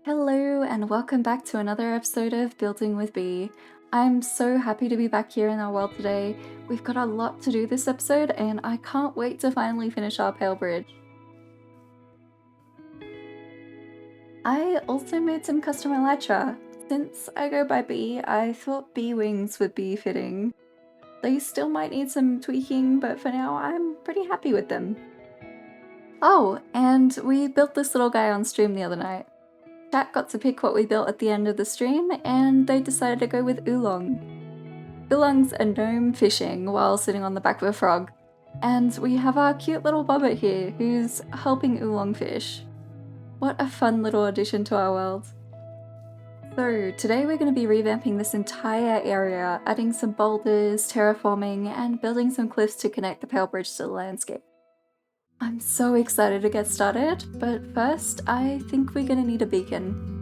Hello and welcome back to another episode of Building with Bee. I'm so happy to be back here in our world today. We've got a lot to do this episode and I can't wait to finally finish our Pale Bridge. I also made some custom elytra. Since I go by Bee, I thought bee wings would be fitting. They still might need some tweaking, but for now I'm pretty happy with them. Oh, and we built this little guy on stream the other night. Chat got to pick what we built at the end of the stream, and they decided to go with Oolong. Oolong's a gnome fishing while sitting on the back of a frog, and we have our cute little bobbit here who's helping Oolong fish. What a fun little addition to our world. So today we're going to be revamping this entire area, adding some boulders, terraforming, and building some cliffs to connect the Pale Bridge to the landscape. I'm so excited to get started, but first I think we're gonna need a beacon.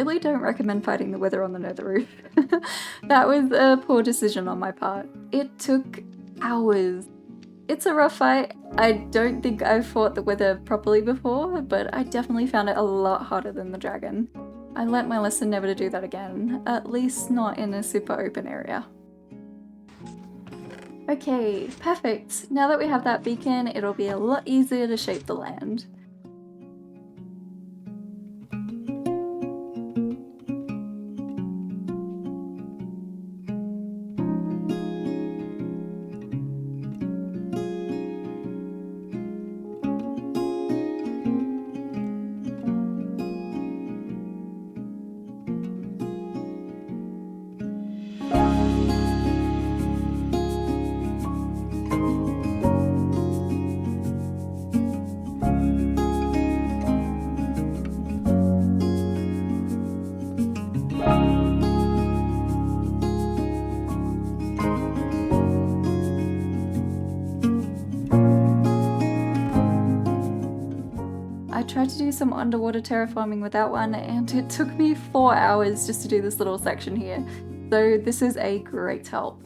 really don't recommend fighting the weather on the nether roof. That was a poor decision on my part. It took hours. It's a rough fight. I don't think I've fought the wither properly before, but I definitely found it a lot harder than the dragon. I learnt my lesson never to do that again, at least not in a super open area. Okay, perfect. Now that we have that beacon, it'll be a lot easier to shape the land. I tried to do some underwater terraforming with that one, and it took me 4 hours just to do this little section here, so this is a great help.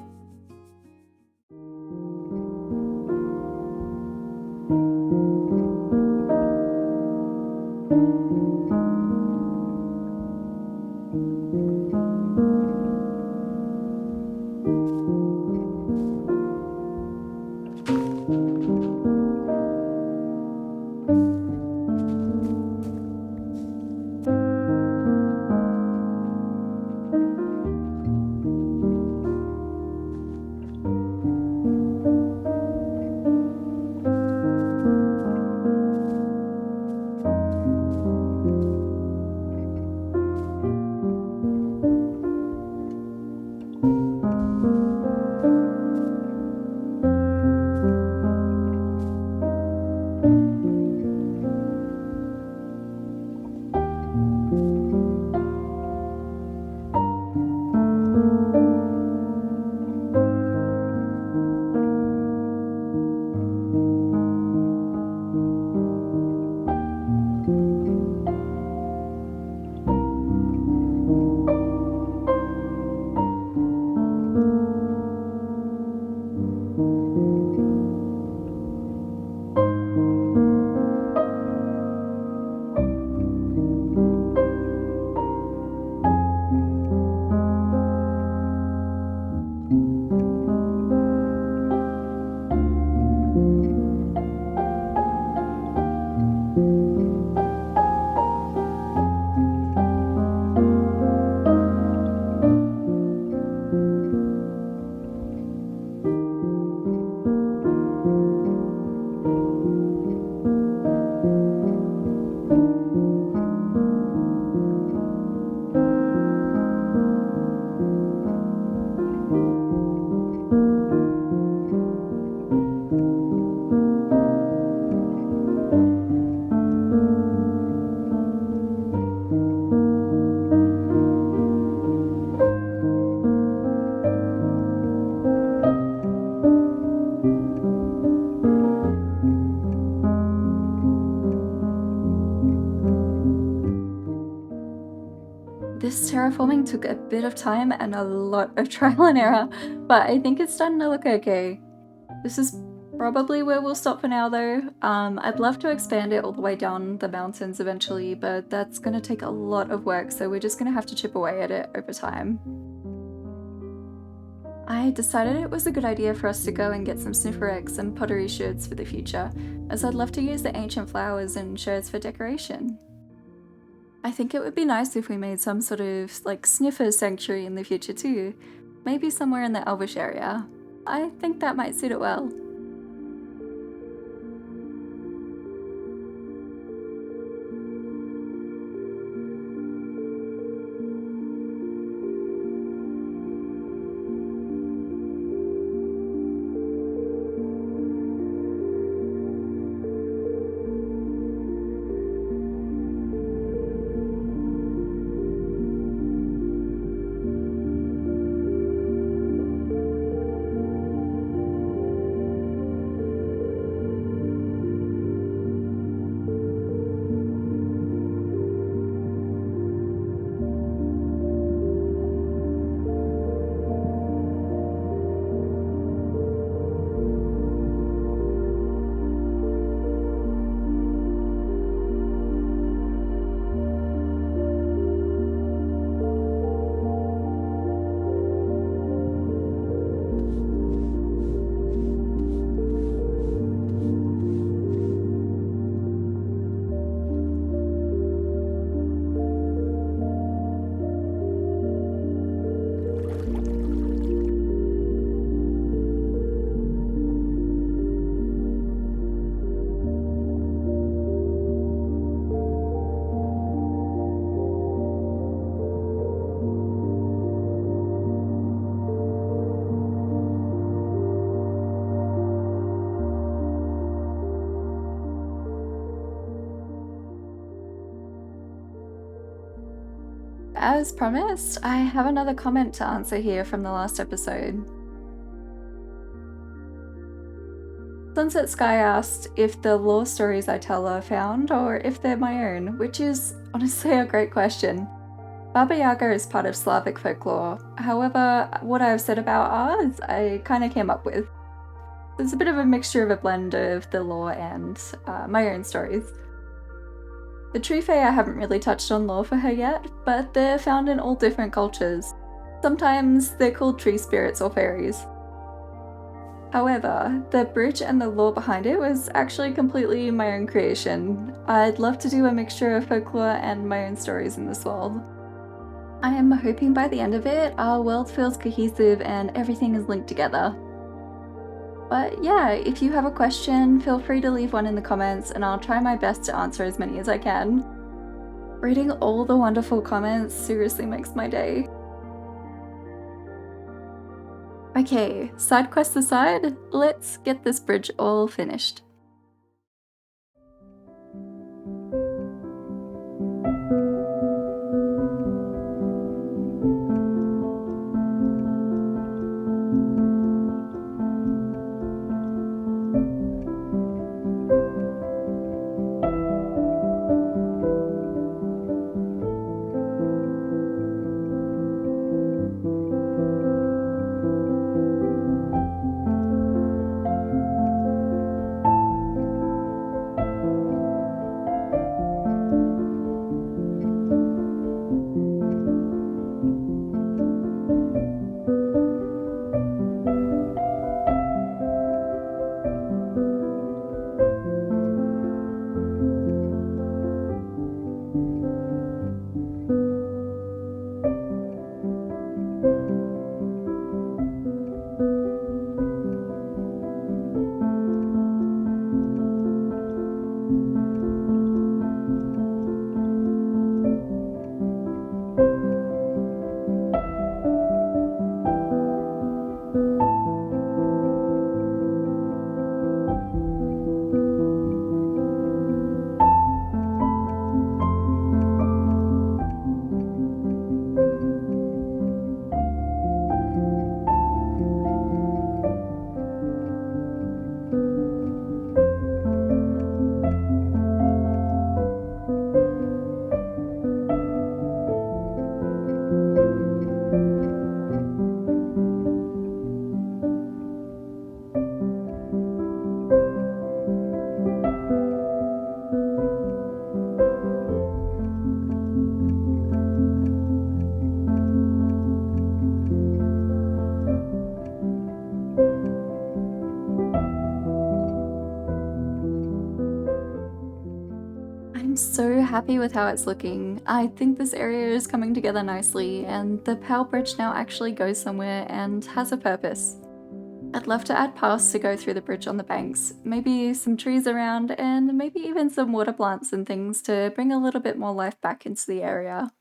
This terraforming took a bit of time and a lot of trial and error, but I think it's starting to look okay. This is probably where we'll stop for now though. I'd love to expand it all the way down the mountains eventually, but that's gonna take a lot of work, so we're just gonna have to chip away at it over time. I decided it was a good idea for us to go and get some sniffer eggs and pottery sherds for the future, as I'd love to use the ancient flowers and sherds for decoration. I think it would be nice if we made some sort of like sniffer sanctuary in the future too, maybe somewhere in the Elvish area. I think that might suit it well. as promised, I have another comment to answer here from the last episode. Sunset Sky asked if the lore stories I tell are found or if they're my own, which is honestly a great question. Baba Yaga is part of Slavic folklore. However, what I've said about ours, I kind of came up with. It's a bit of a mixture of a blend of the lore and my own stories. The Tree Fae I haven't really touched on lore for her yet, but they're found in all different cultures. Sometimes they're called tree spirits or fairies. However, the bridge and the lore behind it was actually completely my own creation. I'd love to do a mixture of folklore and my own stories in this world. I am hoping by the end of it, our world feels cohesive and everything is linked together. But yeah, if you have a question, feel free to leave one in the comments and I'll try my best to answer as many as I can. Reading all the wonderful comments seriously makes my day. Okay, side quests aside, let's get this bridge all finished. I'm so happy with how it's looking. I think this area is coming together nicely, and the power bridge now actually goes somewhere and has a purpose. I'd love to add paths to go through the bridge on the banks, maybe some trees around, and maybe even some water plants and things to bring a little bit more life back into the area.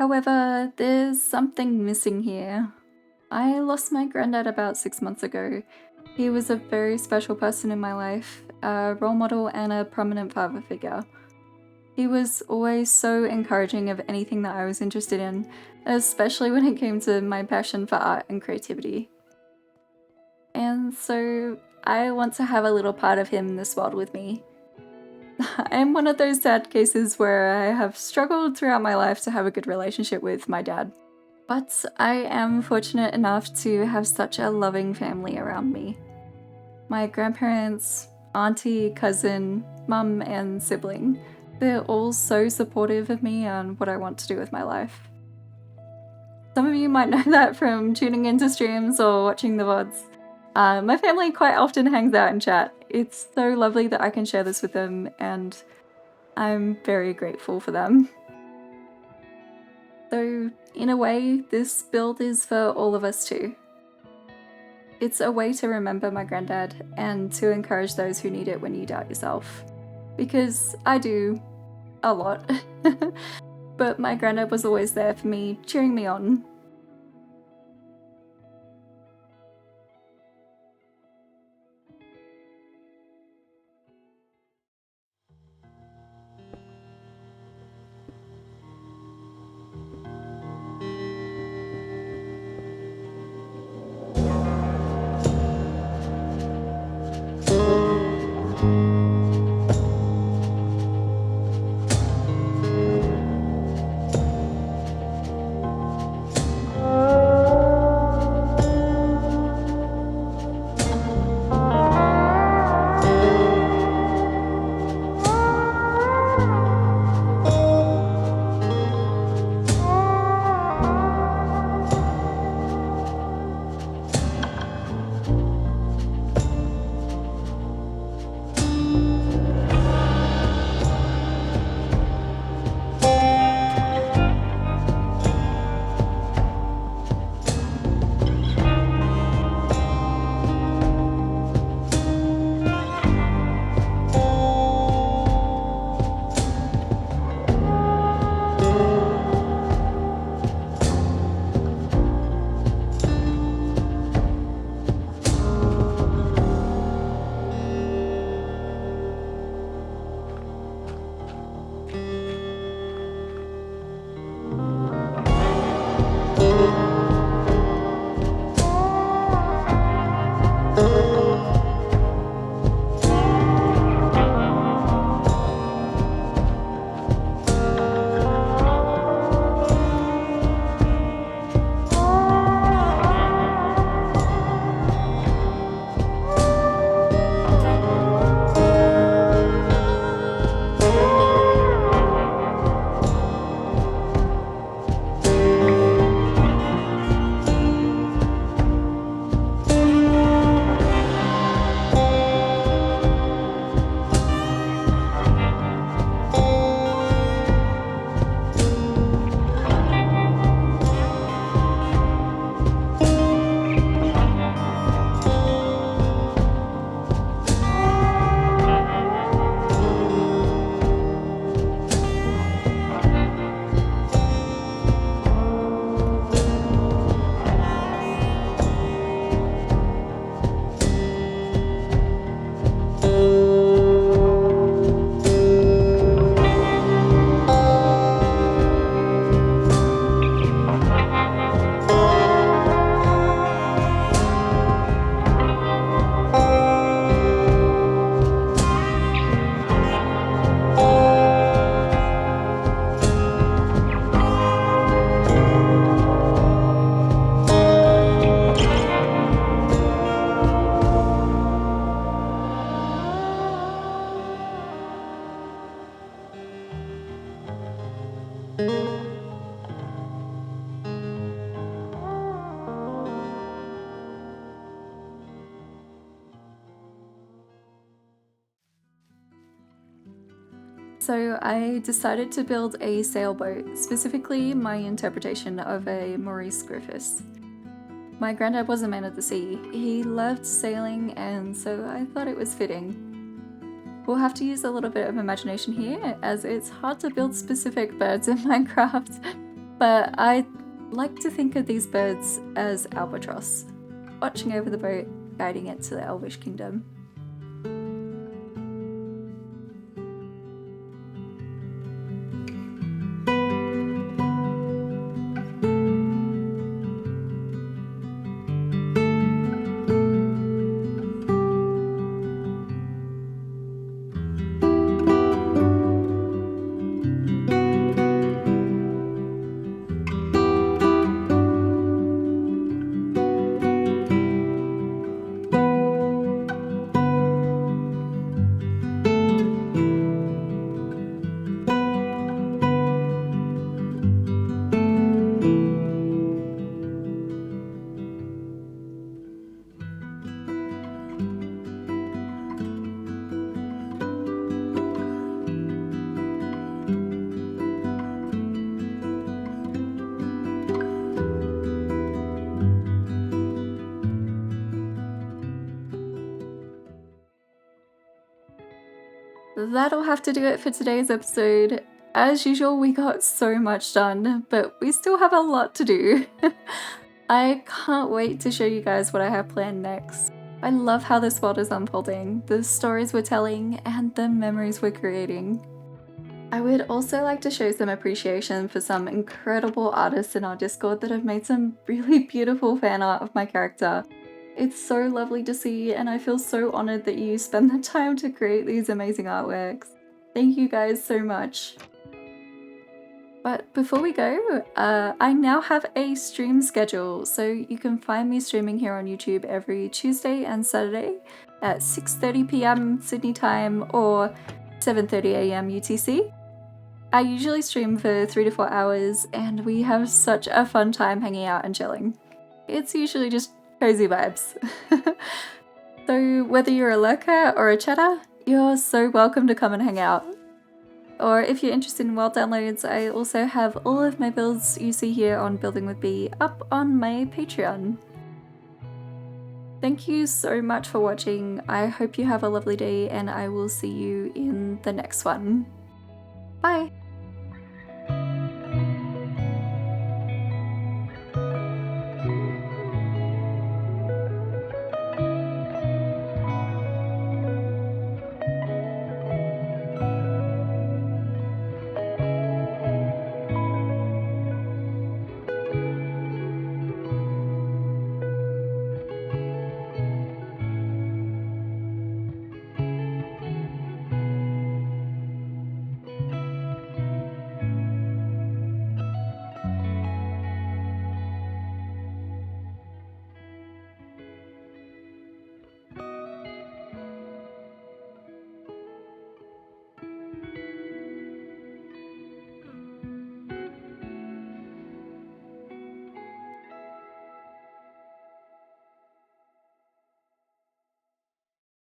However, there's something missing here. I lost my granddad about 6 months ago. He was a very special person in my life, a role model and a prominent father figure. He was always so encouraging of anything that I was interested in, especially when it came to my passion for art and creativity. And so I want to have a little part of him in this world with me. I'm one of those sad cases where I have struggled throughout my life to have a good relationship with my dad. But I am fortunate enough to have such a loving family around me. My grandparents, auntie, cousin, mum, and sibling, they're all so supportive of me and what I want to do with my life. Some of you might know that from tuning into streams or watching the VODs. My family quite often hangs out and chat. It's so lovely that I can share this with them, and I'm very grateful for them. So, in a way, this build is for all of us too. It's a way to remember my granddad and to encourage those who need it when you doubt yourself. Because I do a lot. But my granddad was always there for me, cheering me on. So I decided to build a sailboat, specifically my interpretation of a Maurice Griffiths. My granddad was a man of the sea. He loved sailing, and so I thought it was fitting. We'll have to use a little bit of imagination here, as it's hard to build specific birds in Minecraft, but I like to think of these birds as albatross, watching over the boat, guiding it to the Elvish kingdom. That'll have to do it for today's episode. As usual, we got so much done, but we still have a lot to do. I can't wait to show you guys what I have planned next. I love how this world is unfolding, the stories we're telling, and the memories we're creating. I would also like to show some appreciation for some incredible artists in our Discord that have made some really beautiful fan art of my character. It's so lovely to see, and I feel so honored that you spend the time to create these amazing artworks. Thank you guys so much. But before we go, I now have a stream schedule, so you can find me streaming here on YouTube every Tuesday and Saturday at 6:30 p.m. Sydney time or 7:30 a.m. UTC. I usually stream for 3 to 4 hours, and we have such a fun time hanging out and chilling. It's usually just cozy vibes. So whether you're a lurker or a chatter, you're so welcome to come and hang out. Or if you're interested in world downloads, I also have all of my builds you see here on Building with Bee up on my Patreon. Thank you so much for watching. I hope you have a lovely day, and I will see you in the next one. Bye!